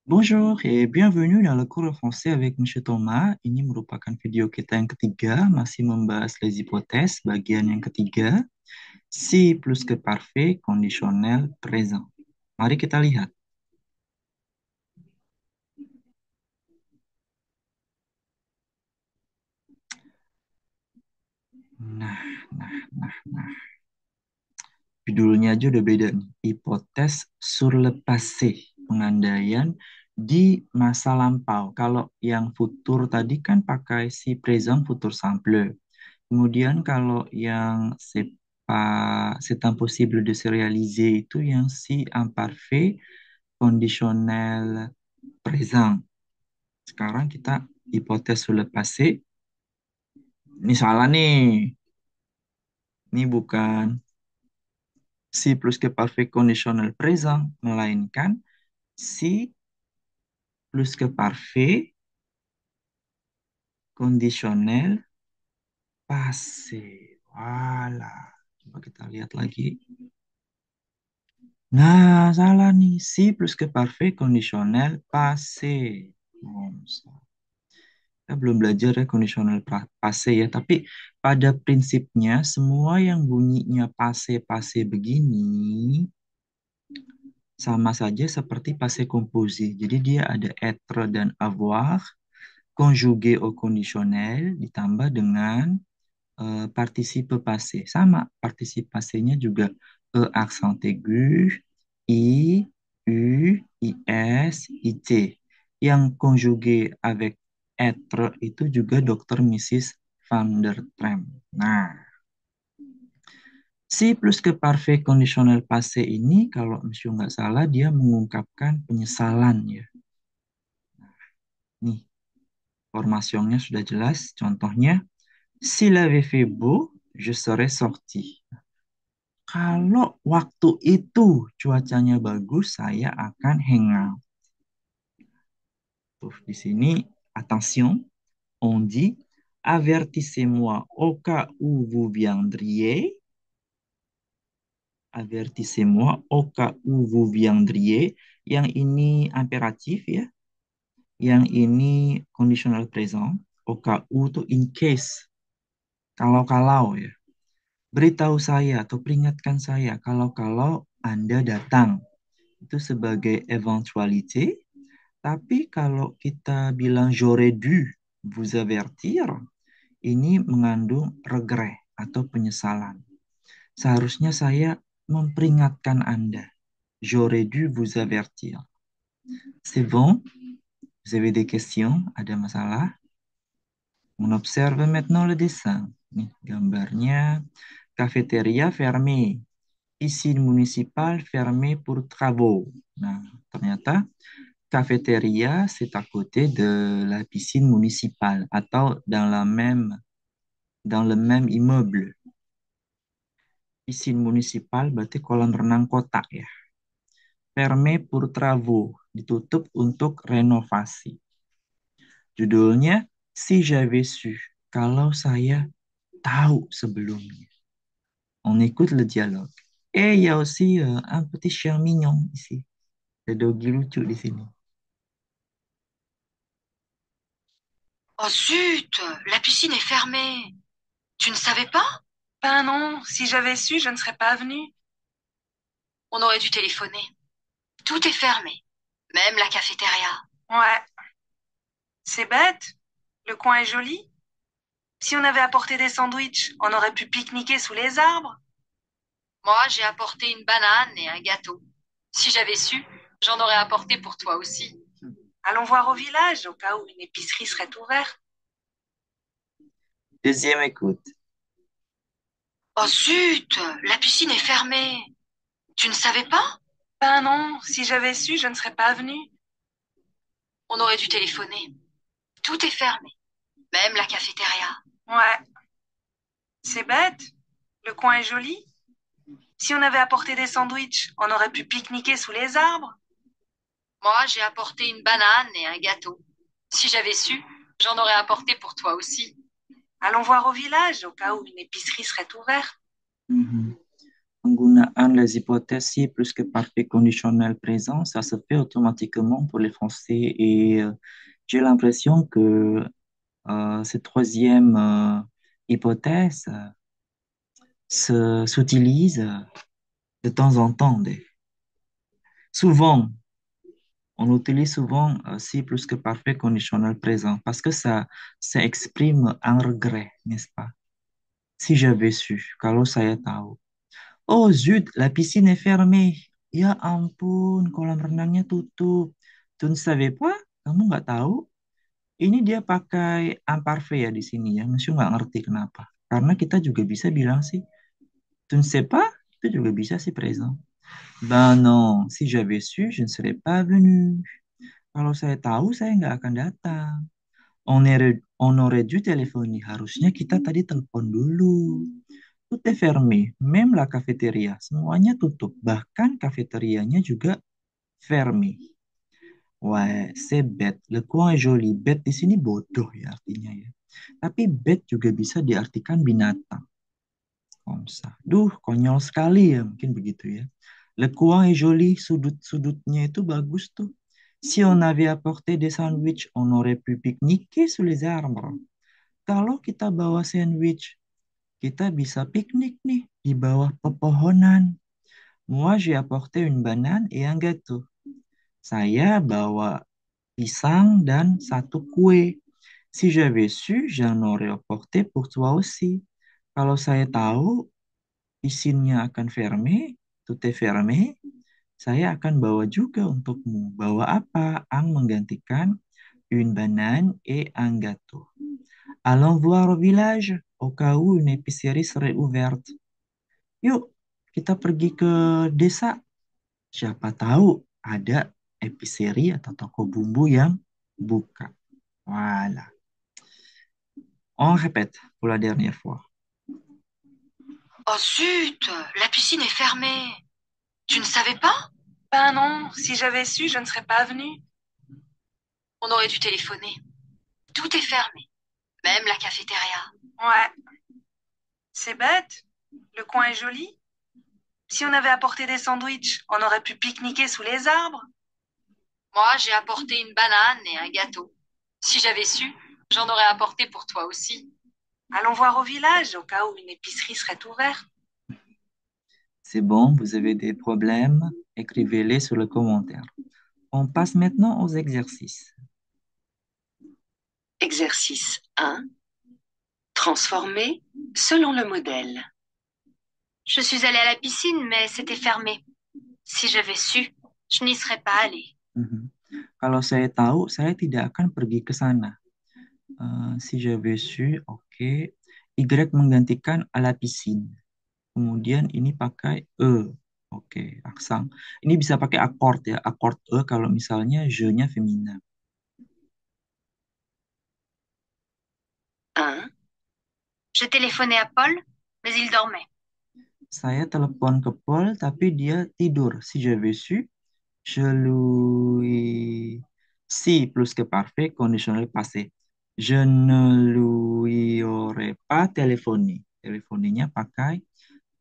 Bonjour et bienvenue dans le cours de français avec Monsieur Thomas. Ini merupakan video kita yang ketiga, masih membahas les hypothèses, bagian yang ketiga, si plus que parfait, conditionnel, présent. Mari kita lihat. Nah, nah, nah, nah. Judulnya aja udah beda nih. Hypothèse sur le passé, pengandaian di masa lampau. Kalau yang futur tadi kan pakai si présent futur simple. Kemudian kalau yang c'est impossible de se réaliser itu yang si imparfait conditionnel présent. Sekarang kita hipotes sur le passé. Ini salah nih. Ini bukan si plus que parfait conditionnel présent, melainkan si plus que parfait conditionnel passé. Voilà. Coba kita lihat lagi. Nah, salah nih. Si plus que parfait conditionnel passé. Oh, kita belum belajar ya conditional passé ya, tapi pada prinsipnya semua yang bunyinya passé-passé begini sama saja seperti passé composé. Jadi dia ada être dan avoir, conjugué au conditionnel ditambah dengan participe passé. Sama, participe passé-nya juga E accent aigu, I, U, IS, IT. Yang conjugué avec être itu juga Dr. Mrs. Van der Tram. Nah, si plus que parfait conditionnel passé ini, kalau Monsieur nggak salah, dia mengungkapkan penyesalan ya. Nih, formationnya sudah jelas. Contohnya, s'il avait fait beau, je serais sorti. Kalau waktu itu cuacanya bagus, saya akan hangout. Tuh, di sini, attention, on dit, avertissez-moi au cas où vous viendriez. Avertissez-moi au cas où vous viendriez. Yang ini imperatif ya. Yang ini conditional present. Au cas où tuh in case. Kalau-kalau ya. Beritahu saya atau peringatkan saya kalau-kalau Anda datang. Itu sebagai eventualité. Tapi kalau kita bilang j'aurais dû vous avertir, ini mengandung regret atau penyesalan. Seharusnya saya memperingatkan Anda. J'aurais dû vous avertir. C'est bon? Vous avez des questions? Ada masalah? On observe maintenant le dessin. Nih, gambarnya. Cafétéria fermée. Piscine municipale fermée pour travaux. Nah, ternyata cafétéria, c'est à côté de la piscine municipale atau dans le même immeuble. Piscine municipal berarti kolam renang kota ya. Fermé pour travaux, ditutup untuk renovasi. Judulnya Si j'avais su, kalau saya tahu sebelumnya. On écoute le dialogue. Et il y a aussi un petit chien mignon ici. Ada doggy lucu di sini. Oh zut, la piscine est fermée. Tu ne savais pas? Ben non, si j'avais su, je ne serais pas venue. On aurait dû téléphoner. Tout est fermé, même la cafétéria. Ouais, c'est bête. Le coin est joli. Si on avait apporté des sandwichs, on aurait pu pique-niquer sous les arbres. Moi, j'ai apporté une banane et un gâteau. Si j'avais su, j'en aurais apporté pour toi aussi. Allons voir au village, au cas où une épicerie serait ouverte. Deuxième écoute. Oh zut, la piscine est fermée. Tu ne savais pas? Ben non, si j'avais su, je ne serais pas venue. On aurait dû téléphoner. Tout est fermé, même la cafétéria. Ouais, c'est bête. Le coin est joli. Si on avait apporté des sandwichs, on aurait pu pique-niquer sous les arbres. Moi, j'ai apporté une banane et un gâteau. Si j'avais su, j'en aurais apporté pour toi aussi. Allons voir au village, au cas où une épicerie serait ouverte. Mhm. Penggunaan les hypothèses si plus que parfait conditionnel présent, ça se fait automatiquement pour les Français et j'ai l'impression que cette troisième hypothèse s'utilise de temps en temps. Souvent, on utilise souvent si plus que parfait conditionnel présent parce que ça exprime un regret, n'est-ce pas? Si j'avais su, kalau saya tahu. Oh zut, la piscine est fermée. Ya ampun, kolam renangnya tutup. Tu ne savais pas? Kamu nggak tahu? Ini dia pakai imparfait ya di sini ya. Monsieur nggak ngerti kenapa. Karena kita juga bisa bilang sih, tu ne sais pas? Itu juga bisa sih présent. Ben non, si j'avais su, je ne serais pas venu. Kalau saya tahu, saya nggak akan datang. On aurait dû téléphoner. Harusnya kita tadi telepon dulu. Tout est fermé, même la cafétéria. Semuanya tutup. Bahkan kafeterianya juga fermé. Ouais, c'est bête. Le coin est joli. Bête di sini bodoh ya artinya ya. Tapi bête juga bisa diartikan binatang. Comme ça. Duh, konyol sekali ya. Mungkin begitu ya. Le coin est joli. Sudut-sudutnya itu bagus tuh. Si on avait apporté des sandwichs, on aurait pu pique-niquer sous les arbres. Kalau kita bawa sandwich, kita bisa piknik nih di bawah pepohonan. Moi, j'ai apporté une banane et un gâteau. Saya bawa pisang dan satu kue. Si j'avais su, j'en aurais apporté pour toi aussi. Kalau saya tahu piscinnya akan fermé, tout est fermé, saya akan bawa juga untukmu. Bawa apa? Ang menggantikan une banane et un gâteau. Allons voir au village au cas où une épicerie serait ouverte. Yuk, kita pergi ke desa. Siapa tahu ada epicerie atau toko bumbu yang buka. Voilà. On répète pour la dernière fois. Oh zut, la piscine est fermée. Tu ne savais pas? Ben non, si j'avais su, je ne serais pas venue. On aurait dû téléphoner. Tout est fermé, même la cafétéria. Ouais, c'est bête. Le coin est joli. Si on avait apporté des sandwichs, on aurait pu pique-niquer sous les arbres. Moi, j'ai apporté une banane et un gâteau. Si j'avais su, j'en aurais apporté pour toi aussi. Allons voir au village au cas où une épicerie serait ouverte. C'est bon, vous avez des problèmes, écrivez-les sur le commentaire. On passe maintenant aux exercices. Exercice 1. Transformer selon le modèle. Je suis allée à la piscine, mais c'était fermé. Si j'avais su, je n'y serais pas allée. Mhm. Kalau saya tahu, saya tidak akan pergi ke sana. Si j'avais su, oke. Y menggantikan à la piscine. Kemudian ini pakai e. Oke, aksang. Ini bisa pakai akord ya. Akord e kalau misalnya je-nya feminin. 1. Je téléphonais à Paul, mais il dormait. Saya telepon ke Paul, tapi dia tidur. Si j'avais su, je lui... Si plus que parfait, conditionnel passé. Je ne lui aurais pas téléphoné. Telefonenya pakai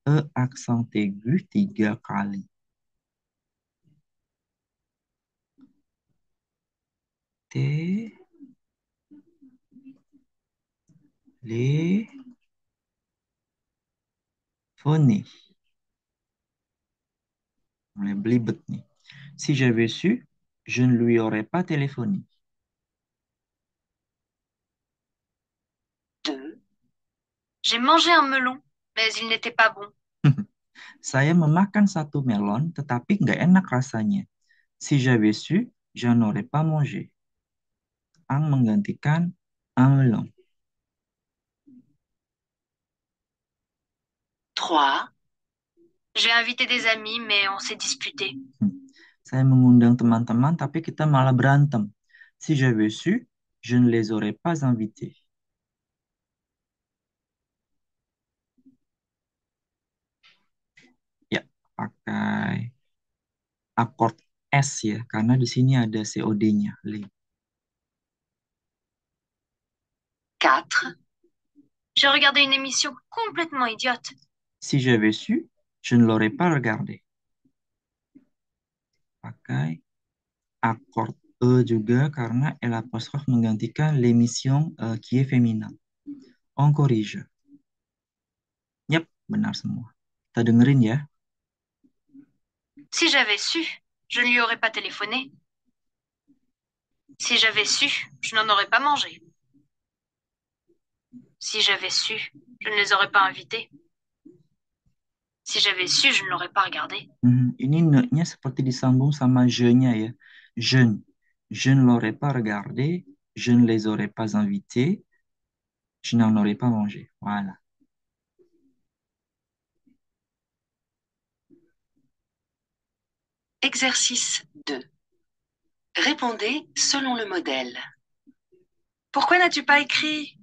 e aksen aigu 3 kali. Téléphoner. Mulai belibet nih. Si j'avais su, je ne lui aurais pas téléphoné. 2. J'ai mangé un melon, mais il n'était pas bon. Saya memakan satu melon, tetapi nggak enak rasanya. Si j'avais su, je n'aurais pas mangé. Ang menggantikan un melon. 3. J'ai invité des amis, mais on s'est disputé. Saya mengundang teman-teman, tapi kita malah berantem. Si j'avais su, je ne les aurais pas invités. Ya, pakai akord S ya, karena di sini ada COD-nya. 4. J'ai regardé une émission complètement idiote. Si j'avais su, Je ne l'aurais pas regardé. Pakai akord E juga karena L apostrophe menggantikan l'émission qui est féminin. On corrige. Yap, benar semua. Kita dengerin ya. Si j'avais su, je ne lui aurais pas téléphoné. Si j'avais su, je n'en aurais pas mangé. Si j'avais su, je ne les aurais pas invités. Si j'avais su, je ne l'aurais pas regardé. Ini ne-nya seperti disambung sama je-nya ya. Je ne l'aurais pas regardé, je ne les aurais pas invités, je n'en aurais pas mangé. Voilà. Exercice 2. Répondez selon le modèle. Pourquoi n'as-tu pas écrit?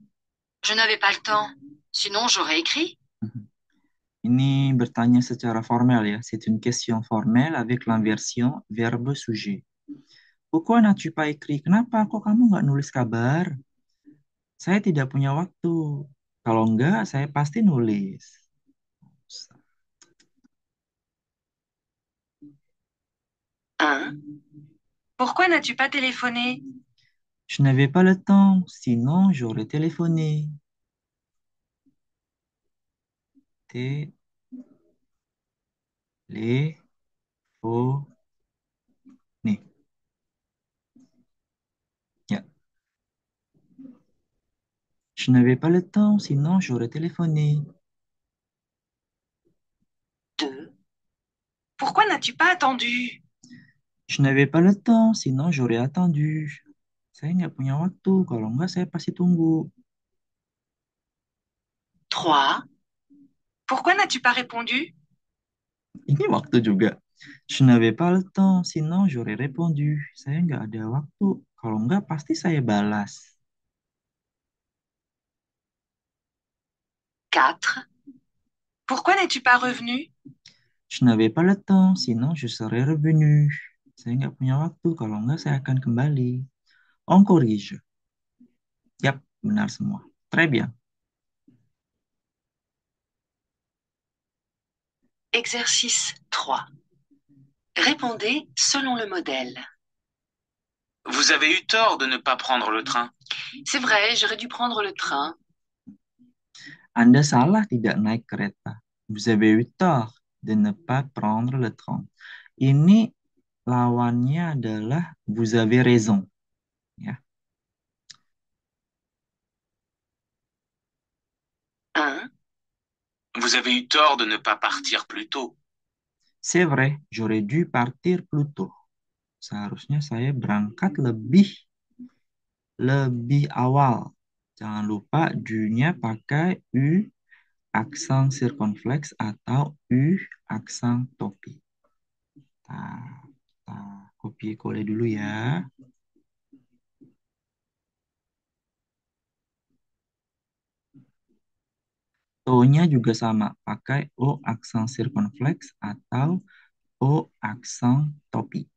Je n'avais pas le temps. Sinon, j'aurais écrit. Ini bertanya secara formel ya. C'est une question formelle avec l'inversion verbe-sujet. Pourquoi n'as-tu pas écrit? Kenapa kok kamu nggak nulis kabar? Saya tidak punya waktu. Kalau enggak, saya pasti nulis. 1. Pourquoi n'as-tu pas téléphoné? Je n'avais pas le temps, sinon j'aurais téléphoné. Téléphoné. Ya. Je n'avais pas le temps, sinon j'aurais téléphoné. 2. Pourquoi n'as-tu pas attendu? Je n'avais pas le temps, sinon j'aurais attendu. Saya nggak punya waktu, kalau nggak saya pasti tunggu. 3. Pourquoi n'as-tu pas répondu? Ini waktu juga. Je n'avais pas le temps, sinon j'aurais répondu. Saya nggak ada waktu, kalau nggak pasti saya balas. 4. Pourquoi n'es-tu pas revenu? Je n'avais pas le temps, sinon je serais revenu. Saya nggak punya waktu, kalau nggak saya akan kembali. On corrige. Yap, benar semua. Très bien. Exercice 3. Répondez selon le modèle. Vous avez eu tort de ne pas prendre le train. C'est vrai, j'aurais dû prendre le train. Anda salah tidak naik kereta. Vous avez eu tort de ne pas prendre le train. Ini lawannya adalah vous avez raison. Ya. 1. Vous avez eu tort de ne pas partir plus tôt. C'est vrai, j'aurais dû partir plus tôt. Seharusnya saya berangkat lebih awal. Jangan lupa du-nya pakai U aksen circonflexe atau U aksen topi. Kita copy coller dulu ya. To-nya juga sama, pakai O aksen circonflexe atau O aksen topi.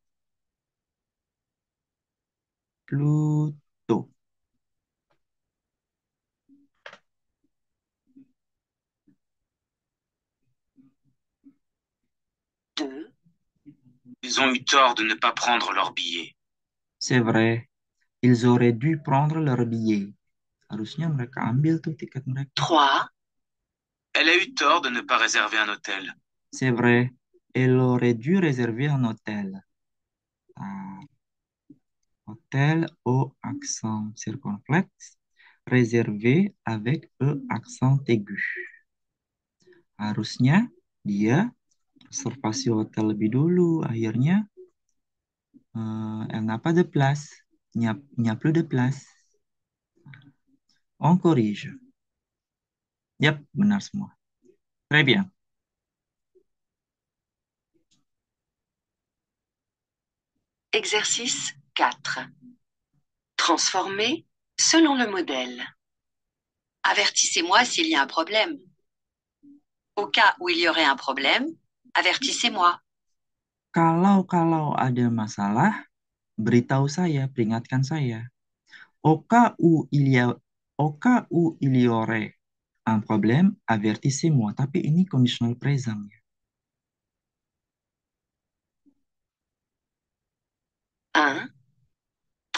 Pluto. Ils ont eu tort de ne pas prendre leur billet. C'est vrai, ils auraient dû prendre leur billet. Harusnya mereka ambil tuh tiket mereka. 3. Elle a eu tort de ne pas réserver un hôtel. C'est vrai, elle aurait dû réserver un hôtel. Hôtel O accent circonflexe, réservé avec E accent aigu. Harusnya dia reservasi hotel lebih dulu. Akhirnya, elle n'a pas de place. Il n'y a plus de place. On corrige. Yap, benar semua. Très bien. Exercice 4. Transformez selon le modèle. Avertissez-moi s'il y a un problème. Au cas où il y aurait un problème, avertissez-moi. Kalau ada masalah, beritahu saya, peringatkan saya. Au cas où il y aurait un problème, avertissez-moi. Tapi ini conditional present.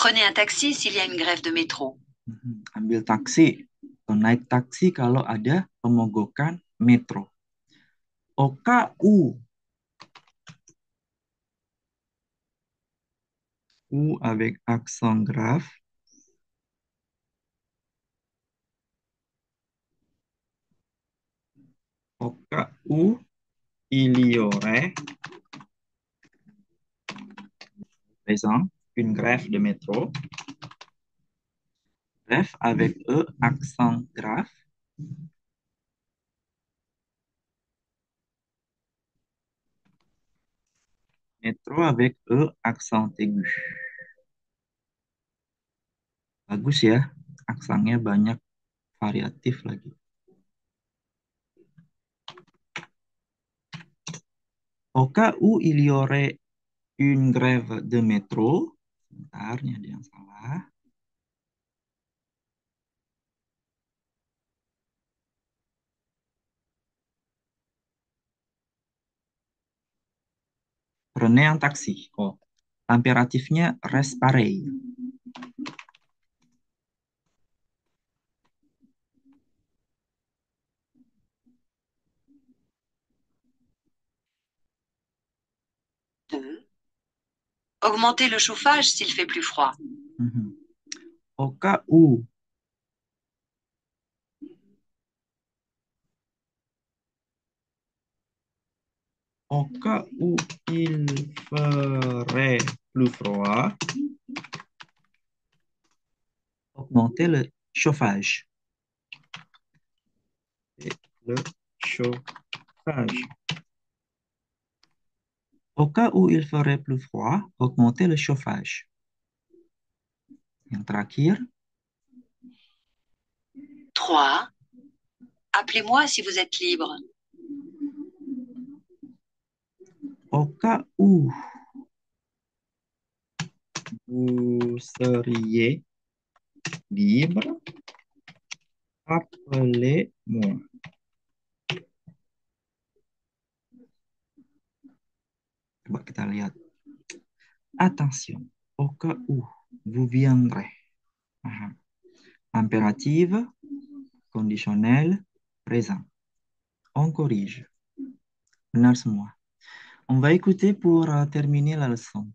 Prenez un taxi s'il y a une grève de métro. Ambil taksi atau naik taksi kalau ada pemogokan metro. Au cas où, ou avec accent grave. Au cas où il y aurait, présent, une grève de métro. Grève avec E, accent grave. Métro avec E, accent aigu. Bagus ya, aksannya banyak, variatif lagi. Au cas où il y aurait une grève de métro. Sebentar, ini ada yang salah. Prenez un taxi. Oh, impératifnya reste pareil. Deux. Augmentez le chauffage s'il fait plus froid. Au cas où il ferait plus froid, augmenter le chauffage. Le chauffage. Au cas où il ferait plus froid, augmenter le chauffage. Yang terakhir, 3. Appelez-moi si vous êtes libre. au cas où vous seriez libre, appelez-moi. Coba kita lihat. Attention, au cas où vous viendrez. Aha. Impérative, conditionnel, présent. On corrige. Benar semua. On va écouter pour terminer la leçon.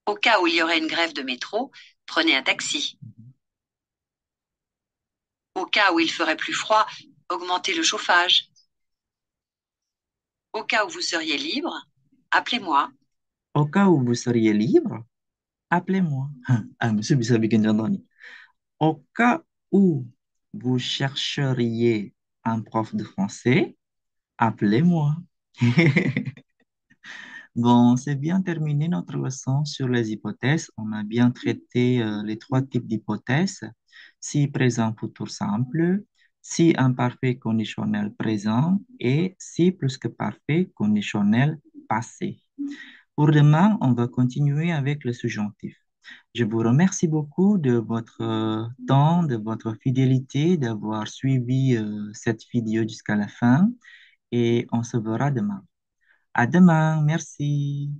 Au cas où il y aurait une grève de métro, prenez un taxi. Au cas où il ferait plus froid, augmentez le chauffage. Au cas où vous seriez libre, appelez-moi. Au cas où vous seriez libre, appelez-moi. Mesti bisa bikin contoh nih. Au cas où vous chercheriez un prof de français, appelez-moi. Bon, c'est bien terminé notre leçon sur les hypothèses. On a bien traité les trois types d'hypothèses. Si présent futur simple, si imparfait conditionnel présent et si plus que parfait conditionnel passé. Pour demain, on va continuer avec le subjonctif. Je vous remercie beaucoup de votre temps, de votre fidélité, d'avoir suivi cette vidéo jusqu'à la fin et on se verra demain. À demain, merci.